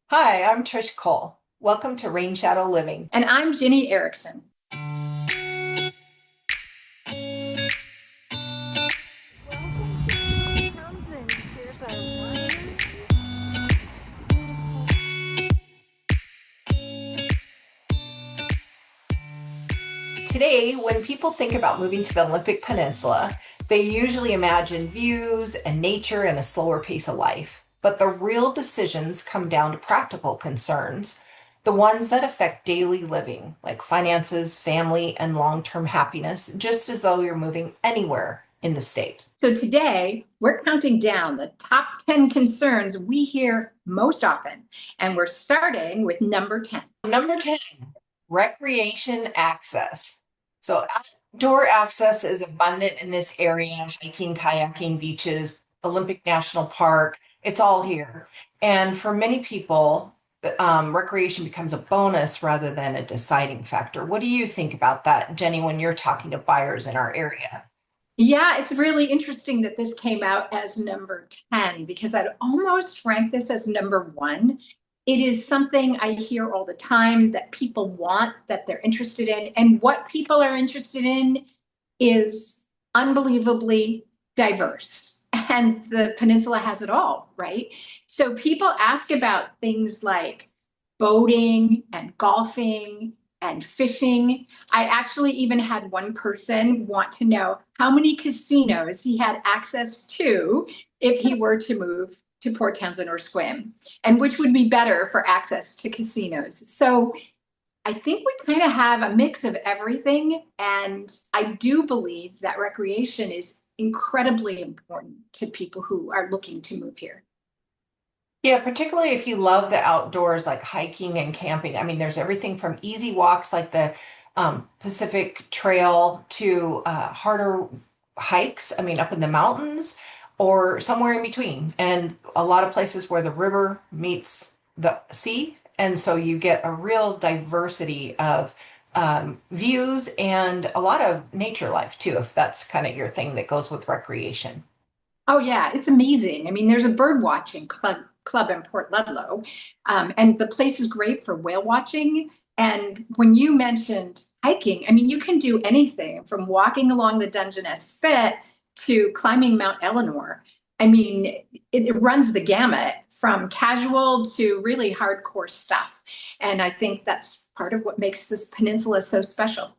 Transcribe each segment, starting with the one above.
Hi, I'm Trish Cole. Welcome to Rainshadow Living. And I'm Ginny Erickson. Welcome to Port Townsend. There's our wine. Today, when people think about moving to the Olympic Peninsula, they usually imagine views and nature and a slower pace of life. But the real decisions come down to practical concerns, the ones that affect daily living, like finances, family, and long-term happiness, just as though you're moving anywhere in the state. So today, we're counting down the top 10 concerns we hear most often. And we're starting with number 10. Number 10, recreation access. So outdoor access is abundant in this area, hiking, kayaking, beaches, Olympic National Park, it's all here. And for many people, recreation becomes a bonus rather than a deciding factor. What do you think about that, Jenny, when you're talking to buyers in our area? Yeah, it's really interesting that this came out as number 10 because I'd almost rank this as number one. It is something I hear all the time that people want, that they're interested in. And what people are interested in is unbelievably diverse. And the peninsula has it all, right? So people ask about things like boating and golfing and fishing. I actually even had one person want to know how many casinos he had access to if he were to move to Port Townsend or Sequim, and which would be better for access to casinos. So I think we kind of have a mix of everything. And I do believe that recreation is incredibly important to people who are looking to move here. Yeah, particularly if you love the outdoors, like hiking and camping. I mean, there's everything from easy walks like the Pacific Trail to harder hikes, I mean, up in the mountains or somewhere in between. And a lot of places where the river meets the sea. And so you get a real diversity of views and a lot of nature life too, if that's kind of your thing that goes with recreation. Oh yeah, it's amazing. I mean, there's a bird watching club in Port Ludlow, and the place is great for whale watching. And when you mentioned hiking, I mean, you can do anything from walking along the Dungeness Spit to climbing Mount Eleanor. I mean, it runs the gamut from casual to really hardcore stuff. And I think that's part of what makes this peninsula so special.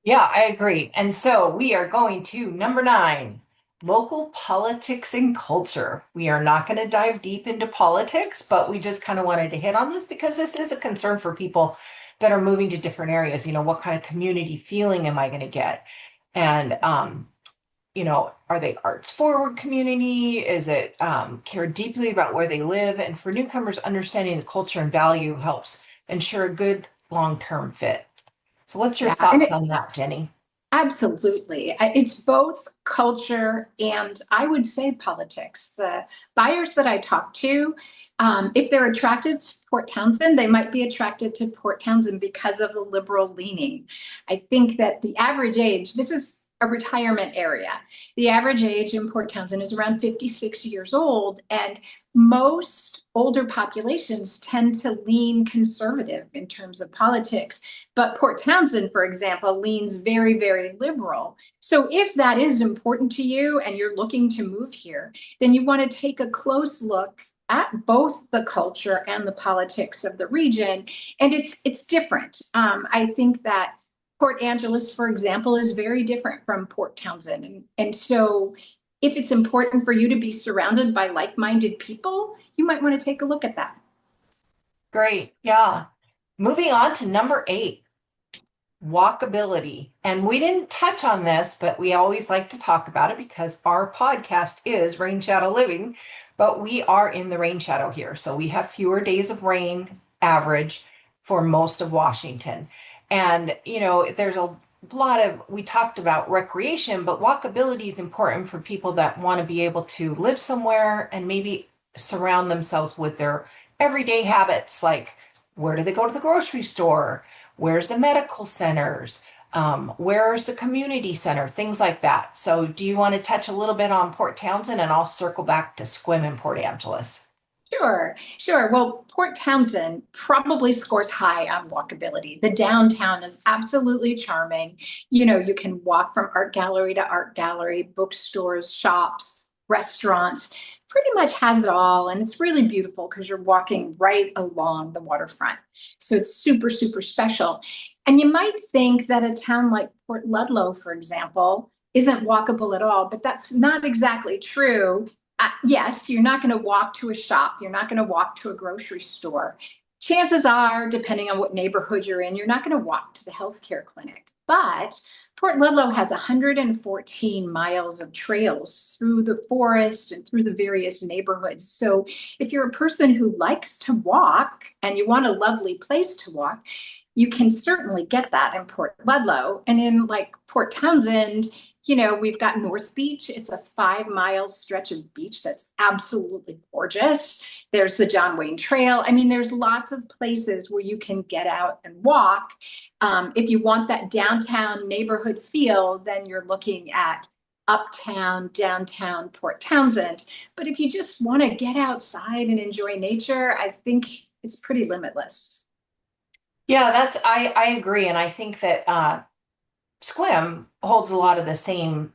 Yeah, I agree. And so we are going to number 9, local politics and culture. We are not going to dive deep into politics, but we just kind of wanted to hit on this because this is a concern for people that are moving to different areas. You know, what kind of community feeling am I going to get? And, are they arts forward community? Is it care deeply about where they live? And for newcomers, understanding the culture and value helps ensure a good long-term fit. So what's your Yeah, and thoughts on that, Jenny? absolutely. It's both culture and I would say politics. The buyers that I talk to, if they're attracted to Port Townsend, they might be attracted to Port Townsend because of the liberal leaning. I think that the average age, this is a retirement area. The average age in Port Townsend is around 56 years old. And most older populations tend to lean conservative in terms of politics. But Port Townsend, for example, leans very, very liberal. So if that is important to you and you're looking to move here, then you want to take a close look at both the culture and the politics of the region. And it's different. I think that Port Angeles, for example, is very different from Port Townsend. And so if it's important for you to be surrounded by like-minded people, you might want to take a look at that. Great. Yeah. Moving on to number 8, walkability. And we didn't touch on this, but we always like to talk about it because our podcast is Rain Shadow Living, but we are in the rain shadow here. So we have fewer days of rain average for most of Washington. And, there's a lot of, we talked about recreation, but walkability is important for people that want to be able to live somewhere and maybe surround themselves with their everyday habits, like where do they go to the grocery store? Where's the medical centers? Where's the community center? Things like that. So do you want to touch a little bit on Port Townsend and I'll circle back to Sequim and Port Angeles? Sure, sure. Well, Port Townsend probably scores high on walkability. The downtown is absolutely charming. You know, you can walk from art gallery, bookstores, shops, restaurants, pretty much has it all. And it's really beautiful because you're walking right along the waterfront. So it's super, super special. And you might think that a town like Port Ludlow, for example, isn't walkable at all, but that's not exactly true. Yes, you're not going to walk to a shop. You're not going to walk to a grocery store. Chances are, depending on what neighborhood you're in, you're not going to walk to the healthcare clinic. But Port Ludlow has 114 miles of trails through the forest and through the various neighborhoods. So if you're a person who likes to walk and you want a lovely place to walk, you can certainly get that in Port Ludlow. And in like Port Townsend, you know, we've got North Beach. It's a 5 mile stretch of beach that's absolutely gorgeous. There's the John Wayne Trail. I mean, there's lots of places where you can get out and walk. If you want that downtown neighborhood feel, then you're looking at uptown, downtown Port Townsend. But if you just want to get outside and enjoy nature, I think it's pretty limitless. Yeah, I agree. And I think that Sequim holds a lot of the same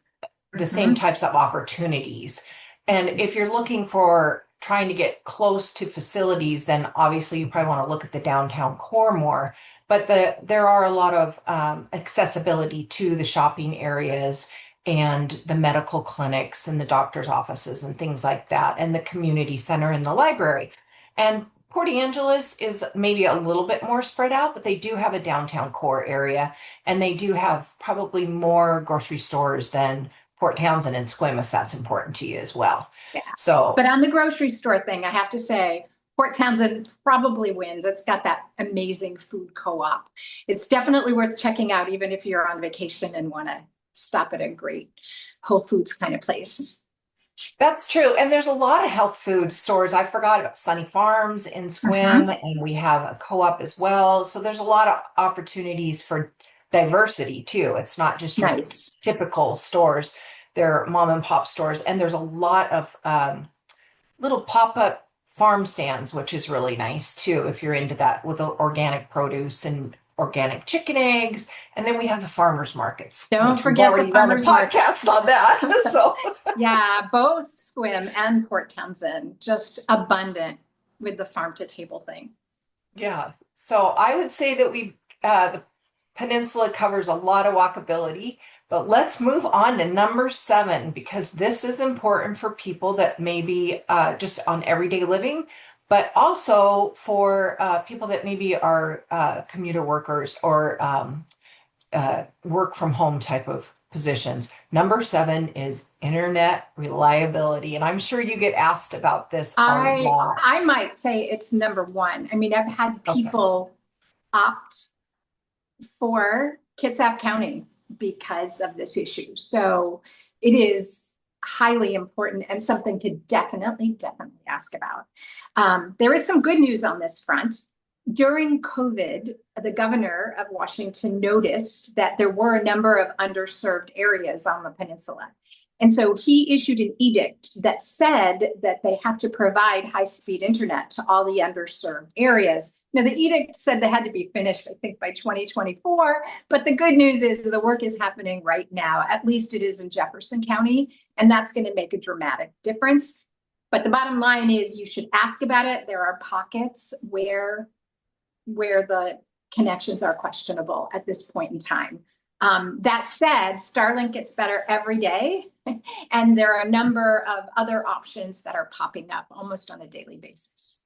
Mhm. types of opportunities. And if you're looking for trying to get close to facilities, then obviously you probably want to look at the downtown core more. But there are a lot of accessibility to the shopping areas and the medical clinics and the doctor's offices and things like that, and the community center and the library. And Port Angeles is maybe a little bit more spread out, but they do have a downtown core area, and they do have probably more grocery stores than Port Townsend and Sequim, if that's important to you as well. Yeah. So But on the grocery store thing, I have to say, Port Townsend probably wins. It's got that amazing food co-op. It's definitely worth checking out, even if you're on vacation and want to stop at a great Whole Foods kind of place. that's true. And there's a lot of health food stores. I forgot about Sunny Farms in Mhm. Sequim, and we have a co-op as well. So there's a lot of opportunities for diversity too. It's not just your Nice. typical stores. They're mom and pop stores, and there's a lot of little pop-up farm stands, which is really nice too, if you're into that with organic produce and organic chicken eggs. And then we have the farmers markets, Don't which we've forget the already done a farmers market. podcast on that. So Yeah, both Swim and Port Townsend, just abundant with the farm to table thing. yeah, so I would say that the peninsula covers a lot of walkability, but let's move on to number 7 because this is important for people that maybe just on everyday living, but also for people that maybe are commuter workers or work from home type of positions. Number 7 is internet reliability, and I'm sure you get asked about this a I lot. might say it's number one. I mean, I've had Okay. people opt for Kitsap County because of this issue. So it is highly important and something to definitely ask about. There is some good news on this front. During COVID, the governor of Washington noticed that there were a number of underserved areas on the peninsula. And so he issued an edict that said that they have to provide high speed internet to all the underserved areas. Now, the edict said they had to be finished, I think, by 2024. But the good news is the work is happening right now. At least it is in Jefferson County. And that's going to make a dramatic difference. But the bottom line is you should ask about it. There are pockets where the connections are questionable at this point in time. That said, Starlink gets better every day, and there are a number of other options that are popping up almost on a daily basis.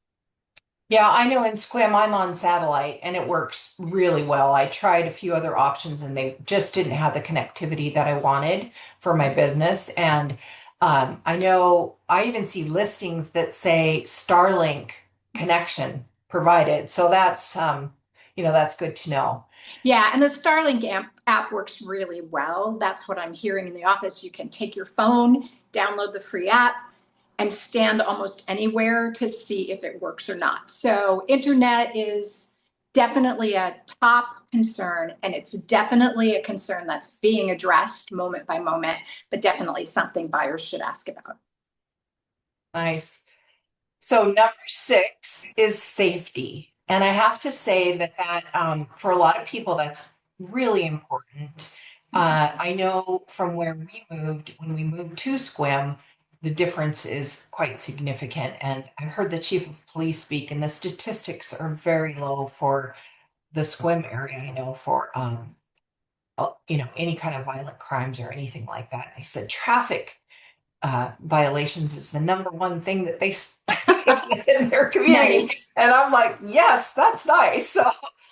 Yeah, I know in Squim I'm on satellite and it works really well. I tried a few other options and they just didn't have the connectivity that I wanted for my business. And I know I even see listings that say Starlink connection provided. So that's good to know. Yeah, and the Starlink app works really well. That's what I'm hearing in the office. You can take your phone, download the free app, and stand almost anywhere to see if it works or not. So internet is definitely a top concern, and it's definitely a concern that's being addressed moment by moment, but definitely something buyers should ask about. Nice. So number six is safety. And I have to say that for a lot of people, that's really important. I know from where we moved, when we moved to Sequim, the difference is quite significant. And I've heard the chief of police speak, and the statistics are very low for the Sequim area. I know for any kind of violent crimes or anything like that. He said traffic violations is the number one thing that they see in their community. Nice. And I'm like, yes, that's nice. So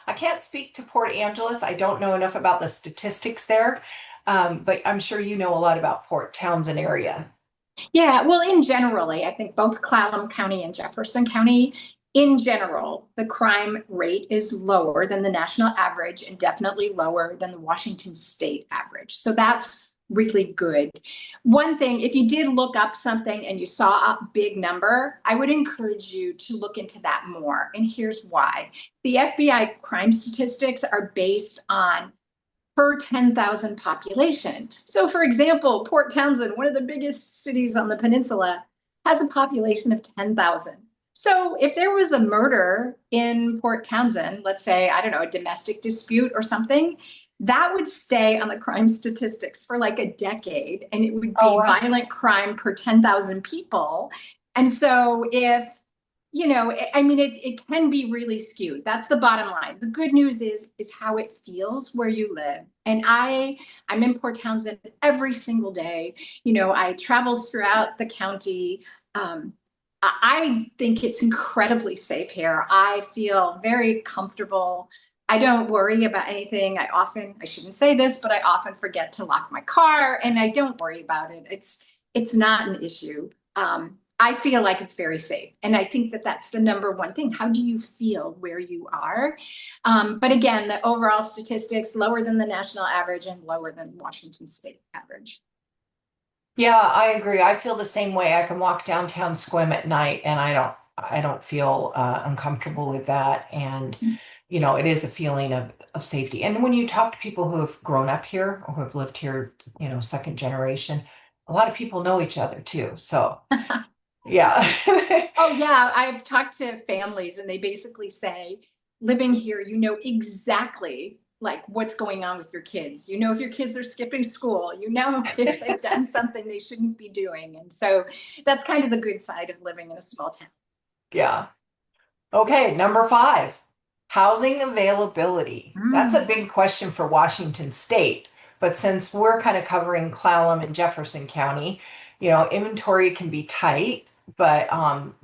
I can't speak to Port Angeles. I don't know enough about the statistics there, but I'm sure you know a lot about Port Townsend area. Yeah, well, in generally, I think both Clallam County and Jefferson County, in general, the crime rate is lower than the national average and definitely lower than the Washington state average. So that's really good. One thing, if you did look up something and you saw a big number, I would encourage you to look into that more. And here's why. The FBI crime statistics are based on per 10,000 population. So, for example, Port Townsend, one of the biggest cities on the peninsula, has a population of 10,000. So, if there was a murder in Port Townsend, let's say, I don't know, a domestic dispute or something, that would stay on the crime statistics for like a decade, and it would Oh, be wow. violent crime per 10,000 people. And so, if I mean, it can be really skewed. That's the bottom line. The good news is how it feels where you live. And I'm in Port Townsend every single day. I travel throughout the county. I think it's incredibly safe here. I feel very comfortable. I don't worry about anything. I shouldn't say this, but I often forget to lock my car, and I don't worry about it. It's not an issue. I feel like it's very safe. And I think that that's the number one thing. How do you feel where you are? But again, the overall statistics lower than the national average and lower than Washington state average. Yeah, I agree. I feel the same way. I can walk downtown Squim at night and I don't feel uncomfortable with that. And it is a feeling of safety. And when you talk to people who have grown up here or who have lived here, second generation, a lot of people know each other too. So yeah. Oh, yeah. I've talked to families and they basically say, living here, you know exactly like what's going on with your kids. You know, if your kids are skipping school, you know, if they've done something they shouldn't be doing. And so that's kind of the good side of living in a small town. Yeah. Okay, number five, housing availability. That's a Mm. big question for Washington State. But since we're kind of covering Clallam and Jefferson County, inventory can be tight, but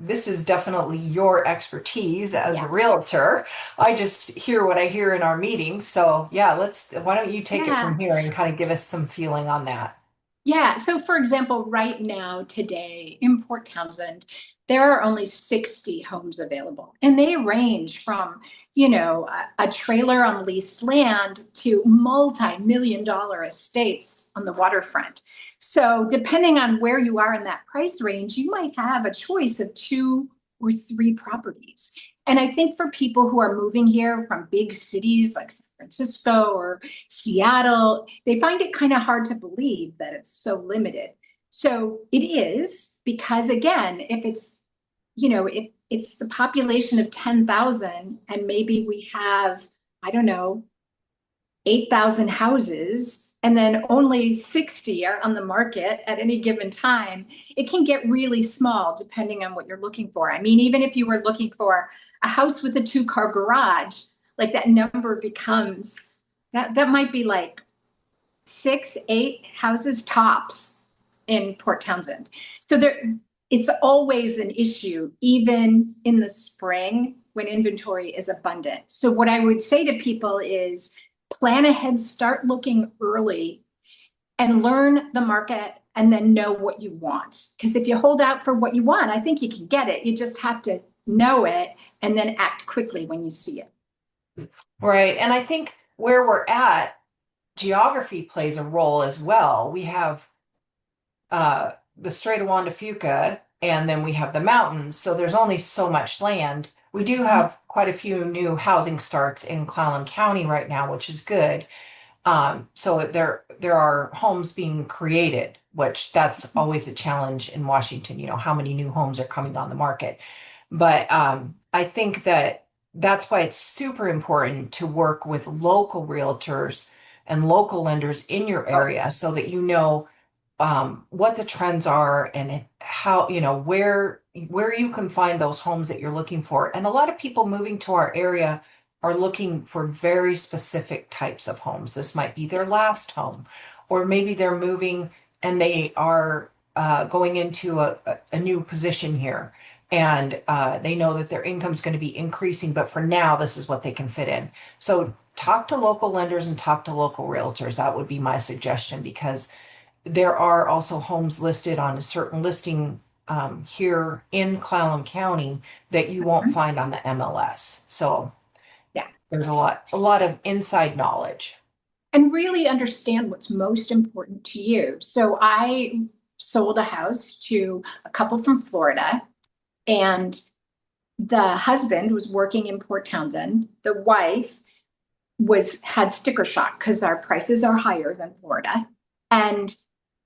this is definitely your expertise as a Yeah. realtor. I just hear what I hear in our meetings. So yeah, why don't you take it Yeah. from here and kind of give us some feeling on that? Yeah. So, for example, right now, today in Port Townsend, there are only 60 homes available, and they range from, a trailer on leased land to multi-million dollar estates on the waterfront. So, depending on where you are in that price range, you might have a choice of two or three properties. And I think for people who are moving here from big cities like San Francisco or Seattle, they find it kind of hard to believe that it's so limited. So it is because, again, if it's the population of 10,000 and maybe we have, I don't know, 8,000 houses and then only 60 are on the market at any given time, it can get really small depending on what you're looking for. I mean, even if you were looking for a house with a two-car garage, like that number becomes that might be like 6, 8 houses tops in Port Townsend. So it's always an issue, even in the spring when inventory is abundant. So what I would say to people is plan ahead, start looking early and learn the market and then know what you want. Because if you hold out for what you want, I think you can get it. You just have to know it and then act quickly when you see it. Right. And I think where we're at, geography plays a role as well. We have the Strait of Juan de Fuca, and then we have the mountains. So there's only so much land. We do have quite a few new housing starts in Clallam County right now, which is good. So there are homes being created, which that's always a challenge in Washington, how many new homes are coming on the market. But I think that's why it's super important to work with local realtors and local lenders in your area so that you know what the trends are and how, where you can find those homes that you're looking for. And a lot of people moving to our area are looking for very specific types of homes. This might be their last home, or maybe they're moving and they are going into a new position here. And they know that their income is going to be increasing, but for now, this is what they can fit in. So talk to local lenders and talk to local realtors. That would be my suggestion, because there are also homes listed on a certain listing here in Clallam County that you won't find on the MLS. So Yeah. there's a lot of inside knowledge. And really understand what's most important to you. So I sold a house to a couple from Florida, and the husband was working in Port Townsend. The wife had sticker shock because our prices are higher than Florida. And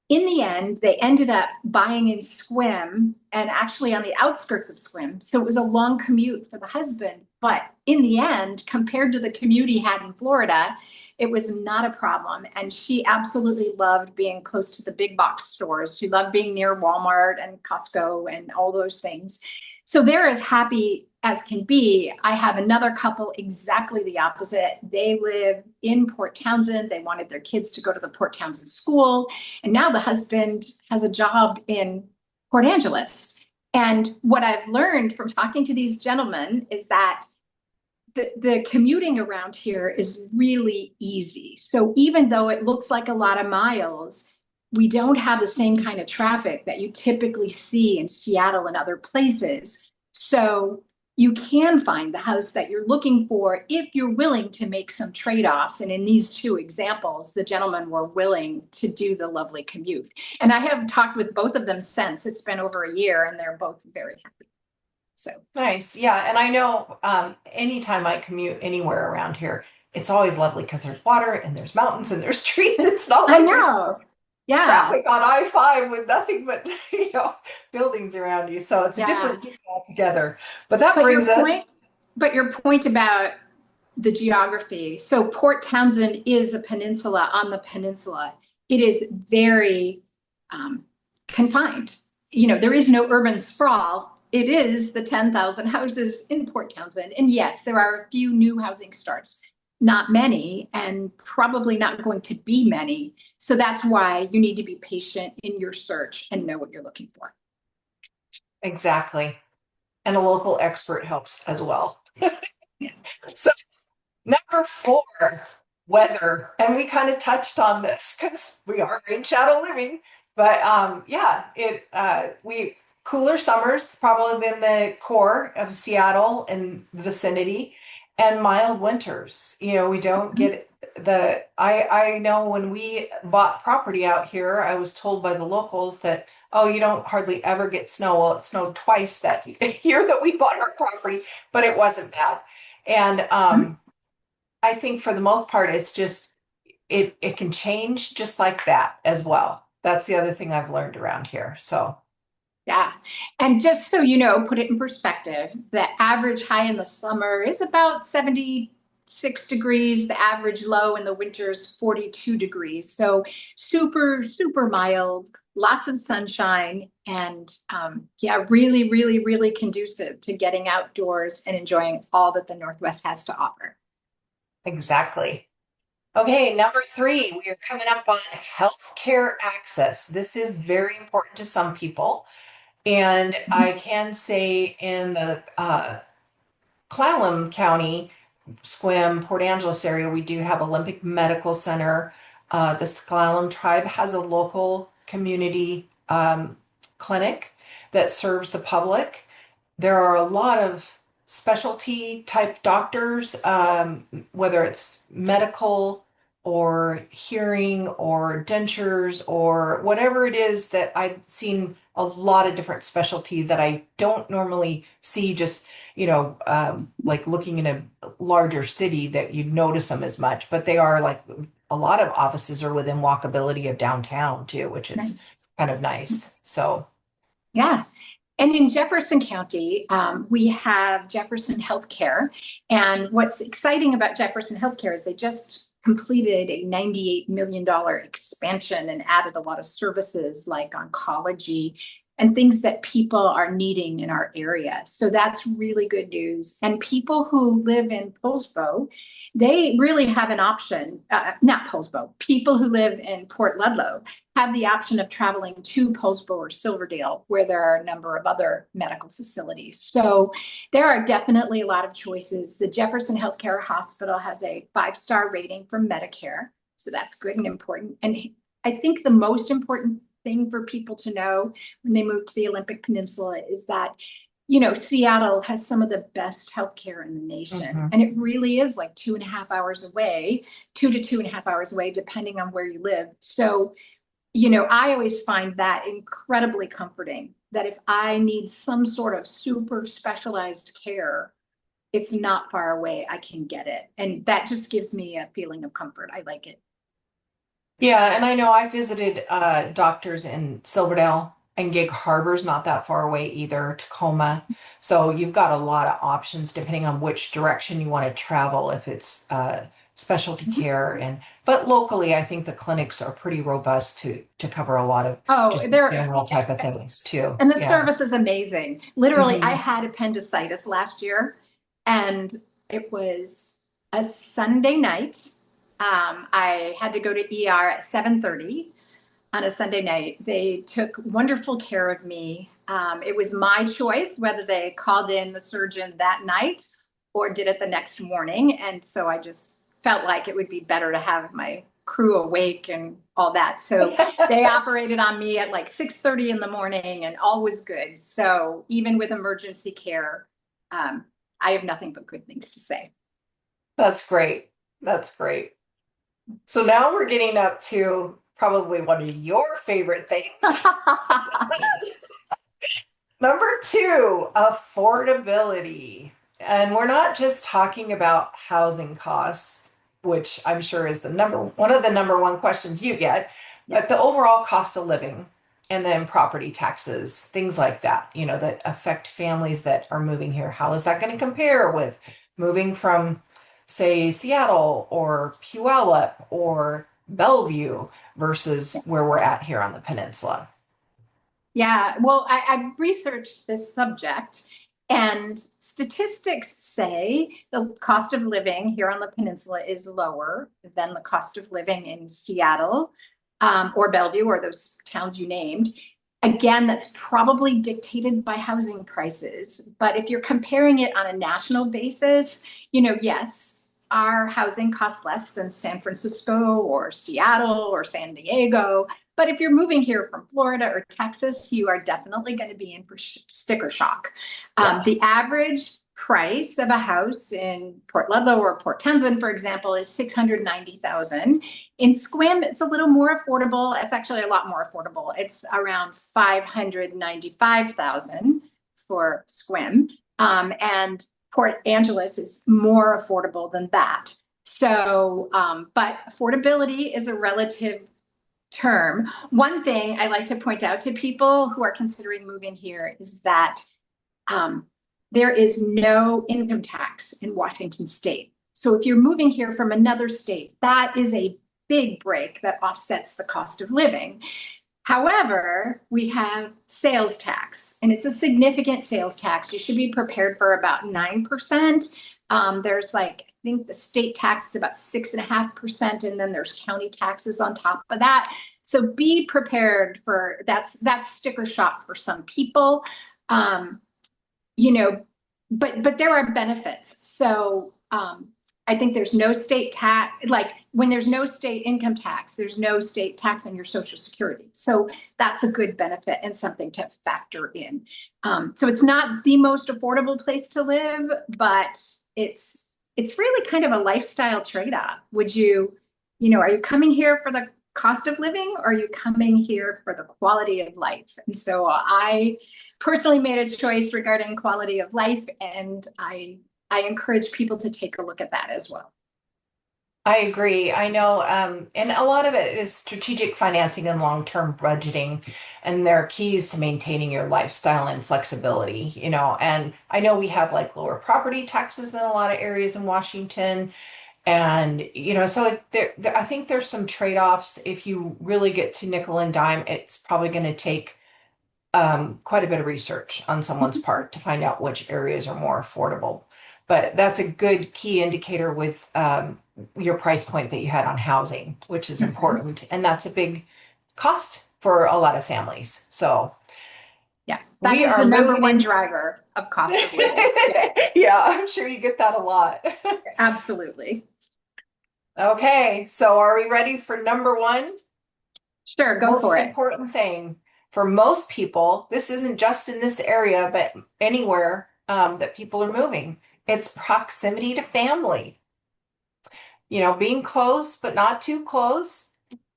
in the end, they ended up buying in Sequim, and actually on the outskirts of Sequim. So it was a long commute for the husband. But in the end, compared to the commute he had in Florida, it was not a problem. And she absolutely loved being close to the big box stores. She loved being near Walmart and Costco and all those things. So they're as happy as can be. I have another couple exactly the opposite. They live in Port Townsend. They wanted their kids to go to the Port Townsend school. And now the husband has a job in Port Angeles. And what I've learned from talking to these gentlemen is that the commuting around here is really easy. So even though it looks like a lot of miles, we don't have the same kind of traffic that you typically see in Seattle and other places. So you can find the house that you're looking for if you're willing to make some trade-offs. And in these two examples, the gentlemen were willing to do the lovely commute. And I have talked with both of them since. It's been over a year, and they're both very happy. So Nice. Yeah. And I know anytime I commute anywhere around here, it's always lovely because there's water and there's mountains and there's trees. It's not I like there's know. Yeah. traffic on I-5 with nothing but, buildings around you. So it's a Yeah. different view altogether. But that But brings us. your point about the geography. So Port Townsend is a peninsula on the peninsula. It is very confined. There is no urban sprawl. It is the 10,000 houses in Port Townsend. And yes, there are a few new housing starts, not many, and probably not going to be many. So that's why you need to be patient in your search and know what you're looking for. Exactly. And a local expert helps as well. Yeah. So number 4, weather. And we kind of touched on this because we are Rainshadow Living. But we cooler summers probably been the core of Seattle and the vicinity, and mild winters. We don't get I know when we bought property out here, I was told by the locals that, oh, you don't hardly ever get snow. Well, it snowed twice that year that we bought our property, but it wasn't bad. And I think for the most part, it's just it can change just like that as well. That's the other thing I've learned around here. So yeah. And just so you know, put it in perspective, the average high in the summer is about 76 degrees. The average low in the winter is 42 degrees. So super, super mild, lots of sunshine, and really, really, really conducive to getting outdoors and enjoying all that the Northwest has to offer. exactly. Okay, number 3, we are coming up on healthcare access. This is very important to some people. And I can say in the Clallam County, Sequim, Port Angeles area, we do have Olympic Medical Center. The Clallam tribe has a local community clinic that serves the public. There are a lot of specialty type doctors, whether it's medical or hearing or dentures or whatever it is, that I've seen a lot of different specialty that I don't normally see just, like looking in a larger city that you'd notice them as much, but they are like a lot of offices are within walkability of downtown too, which is Nice. kind of nice. So, Yeah. And in Jefferson County, we have Jefferson Healthcare. And what's exciting about Jefferson Healthcare is they just completed a $98 million expansion and added a lot of services like oncology and things that people are needing in our area. So that's really good news. And people who live in Poulsbo, they really have an option, not Poulsbo, people who live in Port Ludlow have the option of traveling to Poulsbo or Silverdale, where there are a number of other medical facilities. So there are definitely a lot of choices. The Jefferson Healthcare Hospital has a 5-star rating from Medicare. So that's good and important. And I think the most important thing for people to know when they move to the Olympic Peninsula is that, Seattle has some of the best healthcare in the nation. mhm. And it really is like 2.5 hours away, 2 to 2.5 hours away, depending on where you live. So, I always find that incredibly comforting that if I need some sort of super specialized care, it's not far away. I can get it. And that just gives me a feeling of comfort. I like it. Yeah, and I know I visited doctors in Silverdale, and Gig Harbor's not that far away either, Tacoma. So you've got a lot of options depending on which direction you want to travel, if it's specialty Mhm. care. And but locally, I think the clinics are pretty robust to cover a lot of Oh, just there, general type of things too. and the Yeah. service is amazing. Literally, I Hmm. had appendicitis last year, and it was a Sunday night. I had to go to ER at 7:30 on a Sunday night. They took wonderful care of me. It was my choice whether they called in the surgeon that night or did it the next morning. And so I just felt like it would be better to have my crew awake and all that. So they operated on me at like 6:30 in the morning and all was good. So even with emergency care, um, I have nothing but good things to say. That's great. That's great. So now we're getting up to probably one of your favorite things. Number two, affordability. And we're not just talking about housing costs, which I'm sure is one of the number one questions you get, but the Yes. overall cost of living and then property taxes, things like that, that affect families that are moving here. How is that going to compare with moving from, say, Seattle or Puyallup or Bellevue versus where we're at here on the peninsula? Yeah, well, I've researched this subject, and statistics say the cost of living here on the peninsula is lower than the cost of living in Seattle, or Bellevue, or those towns you named. Again, that's probably dictated by housing prices. But if you're comparing it on a national basis, yes, our housing costs less than San Francisco or Seattle or San Diego. But if you're moving here from Florida or Texas, you are definitely going to be in for sticker shock. Yeah. The average price of a house in Port Ludlow or Port Townsend, for example, is $690,000. In Sequim, it's a little more affordable. It's actually a lot more affordable. It's around $595,000 for Sequim, and Port Angeles is more affordable than that. So, but affordability is a relative term. One thing I like to point out to people who are considering moving here is that um, there is no income tax in Washington state. So if you're moving here from another state, that is a big break that offsets the cost of living. However, we have sales tax, and it's a significant sales tax. You should be prepared for about 9%. There's like, I think the state tax is about 6.5%, and then there's county taxes on top of that. So be prepared for that's sticker shock for some people. Um, you know, but there are benefits. So I think there's no state tax, like when there's no state income tax, there's no state tax on your Social Security. So that's a good benefit and something to factor in. So it's not the most affordable place to live, but it's really kind of a lifestyle trade-off. Are you coming here for the cost of living, or are you coming here for the quality of life? And so I personally made a choice regarding quality of life, and I encourage people to take a look at that as well. I agree. I know, and a lot of it is strategic financing and long-term budgeting, and they're keys to maintaining your lifestyle and flexibility, And I know we have like lower property taxes than a lot of areas in Washington, and so I think there's some trade-offs. If you really get to nickel and dime, it's probably going to take quite a bit of research on someone's part to find out which areas are more affordable. But that's a good key indicator with your price point that you had on housing, which is Mhm. important. And that's a big cost for a lot of families. So Yeah, that we is are the number moving one in. driver of cost of living. Yeah, Yeah, I'm sure you get that a lot. absolutely. Okay, so are we ready for number one? Sure, go for Most it. important thing for most people, this isn't just in this area, but anywhere that people are moving. It's proximity to family. Being close, but not too close,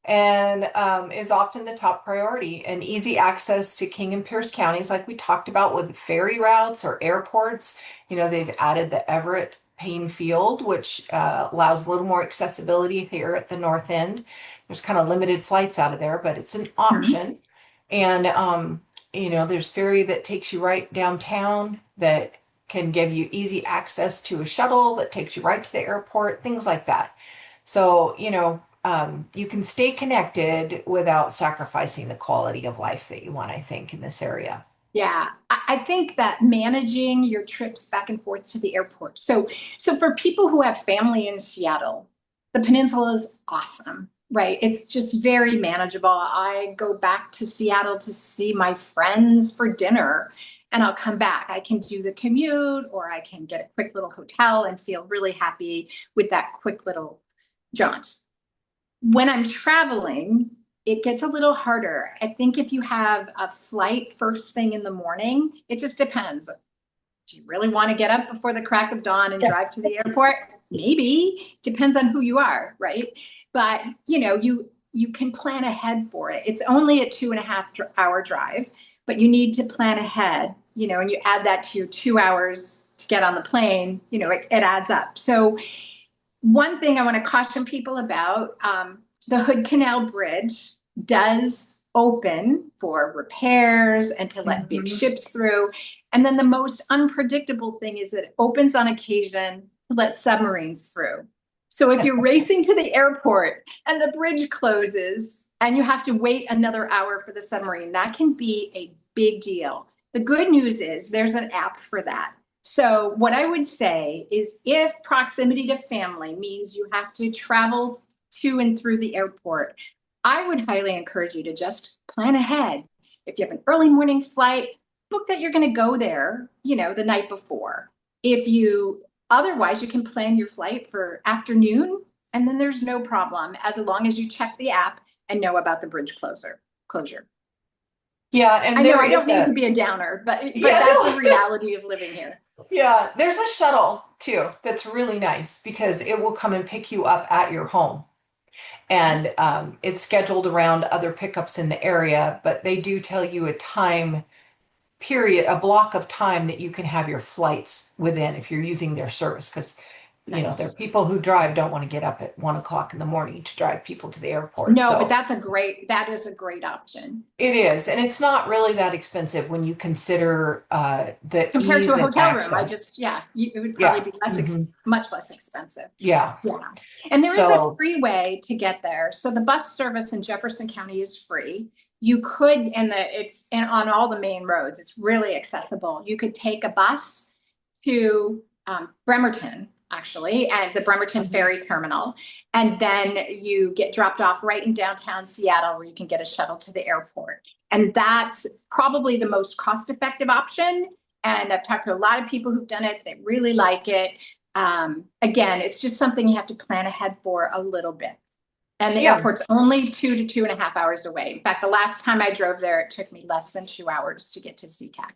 and is often the top priority. And easy access to King and Pierce counties, like we talked about with ferry routes or airports. They've added the Everett Payne Field, which allows a little more accessibility here at the north end. There's kind of limited flights out of there, but it's an Mhm. option. And there's ferry that takes you right downtown that can give you easy access to a shuttle that takes you right to the airport, things like that. So, you can stay connected without sacrificing the quality of life that you want, I think, in this area. Yeah, I think that managing your trips back and forth to the airport. So for people who have family in Seattle, the peninsula is awesome, right? It's just very manageable. I go back to Seattle to see my friends for dinner, and I'll come back. I can do the commute, or I can get a quick little hotel and feel really happy with that quick little jaunt. When I'm traveling, it gets a little harder. I think if you have a flight first thing in the morning, it just depends. Do you really want to get up before the crack of dawn and Yeah. drive to the airport? Maybe. Depends on who you are, right? But you can plan ahead for it. It's only a 2.5 hour drive, but you need to plan ahead, and you add that to your 2 hours to get on the plane, it adds up. So one thing I want to caution people about, the Hood Canal Bridge does open for repairs and to let big Mhm. ships through. And then the most unpredictable thing is that it opens on occasion to let submarines through. So if you're racing to the airport and the bridge closes and you have to wait another hour for the submarine, that can be a big deal. The good news is there's an app for that. So, what I would say is if proximity to family means you have to travel to and through the airport, I would highly encourage you to just plan ahead. If you have an early morning flight, book that you're going to go there, the night before. If you otherwise, you can plan your flight for afternoon, and then there's no problem as long as you check the app and know about the bridge closure. Yeah, I and know there I don't is mean to a be a downer, but yeah, that's the no. reality of living here. Yeah, there's a shuttle too that's really nice because it will come and pick you up at your home. And it's scheduled around other pickups in the area, but they do tell you a time period, a block of time that you can have your flights within if you're using their service. Because, there are Nice. people who don't want to get up at 1 o'clock in the morning to drive people to the airport. No, but So that is a great option it is. And it's not really that expensive when you consider the compared to ease a and hotel room. access. It would probably Yeah. be much less expensive. Yeah. Yeah. And there is a So, free way to get there. So the bus service in Jefferson County is free. You could, and on all the main roads, it's really accessible. You could take a bus to Bremerton, actually, and the Bremerton mhm. Ferry Terminal. And then you get dropped off right in downtown Seattle where you can get a shuttle to the airport. And that's probably the most cost effective option. And I've talked to a lot of people who've done it. They really like it. Again, it's just something you have to plan ahead for a little bit. And the Yeah. airport's only 2 to 2.5 hours away. In fact, the last time I drove there, it took me less than 2 hours to get to SeaTac.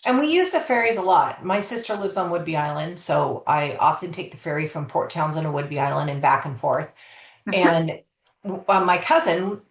And we use the ferries a lot. My sister lives on Whidbey Island, so I often take the ferry from Port Townsend to Whidbey Island and back and forth. And my cousin,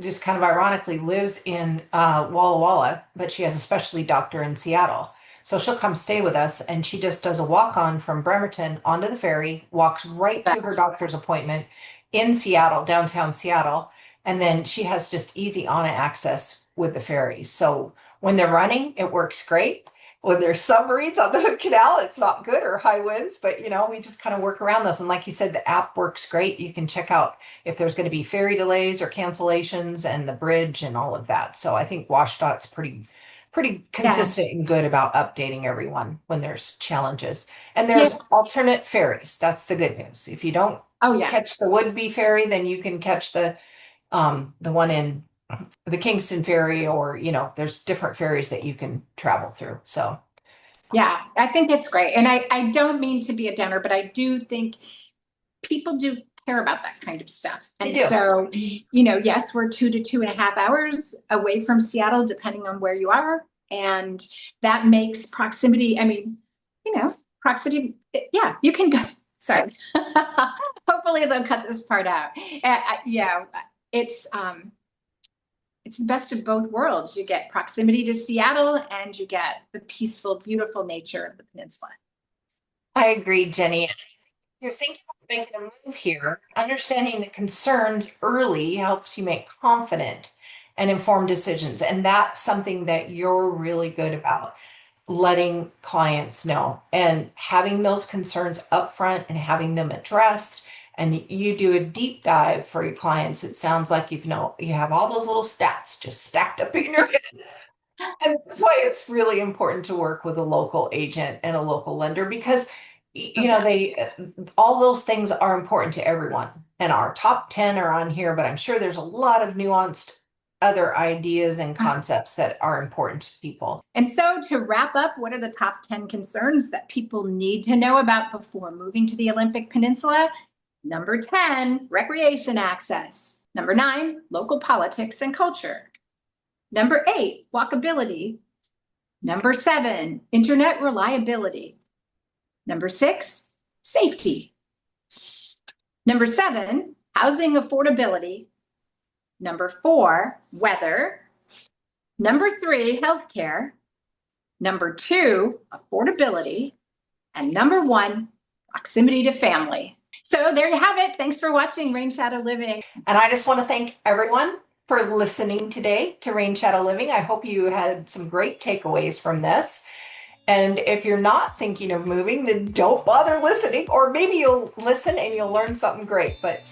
just kind of ironically, lives in Walla Walla, but she has a specialty doctor in Seattle. So she'll come stay with us, and she just does a walk on from Bremerton onto the ferry, walks right to her doctor's appointment in Seattle, downtown Seattle. And then she has just easy on access with the ferries. So when they're running, it works great. When there's submarines on the canal, it's not good, or high winds, but we just kind of work around those. And like you said, the app works great. You can check out if there's going to be ferry delays or cancellations and the bridge and all of that. So I think WashDOT's pretty consistent and good about updating everyone when there's challenges. And there's alternate ferries. That's the good news. If you don't catch the would-be ferry, then you can catch the one in the Kingston ferry, or there's different ferries that you can travel through. So yeah, I think it's great. And I don't mean to be a downer, but I do think people do care about that kind of stuff. And so, yes, we're 2 to 2.5 hours away from Seattle, depending on where you are. And that makes proximity, proximity, you can go. Sorry. Hopefully they'll cut this part out. It's the best of both worlds. You get proximity to Seattle and you get the peaceful, beautiful nature of the peninsula. I agree, Jenny. You're thinking about making a move here. Understanding the concerns early helps you make confident and informed decisions. And that's something that you're really good about, letting clients know and having those concerns up front and having them addressed. And you do a deep dive for your clients. It sounds like you have all those little stats just stacked up in your head. And that's why it's really important to work with a local agent and a local lender, because all those things are important to everyone. And our top 10 are on here, but I'm sure there's a lot of nuanced other ideas and concepts that are important to people. And so to wrap up, what are the top 10 concerns that people need to know about before moving to the Olympic Peninsula? Number 10, recreation access. Number 9, local politics and culture. Number 8, walkability. Number 7, internet reliability. Number 6, safety. Number 7, housing affordability. Number 4, weather. Number 3, healthcare. Number 2, affordability. And number 1, proximity to family. So there you have it. Thanks for watching Rainshadow Living. And I just want to thank everyone for listening today to Rainshadow Living. I hope you had some great takeaways from this. And if you're not thinking of moving, then don't bother listening, or maybe you'll listen and you'll learn something great. But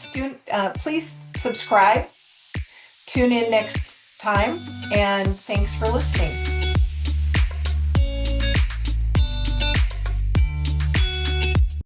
please subscribe, tune in next time, and thanks for listening.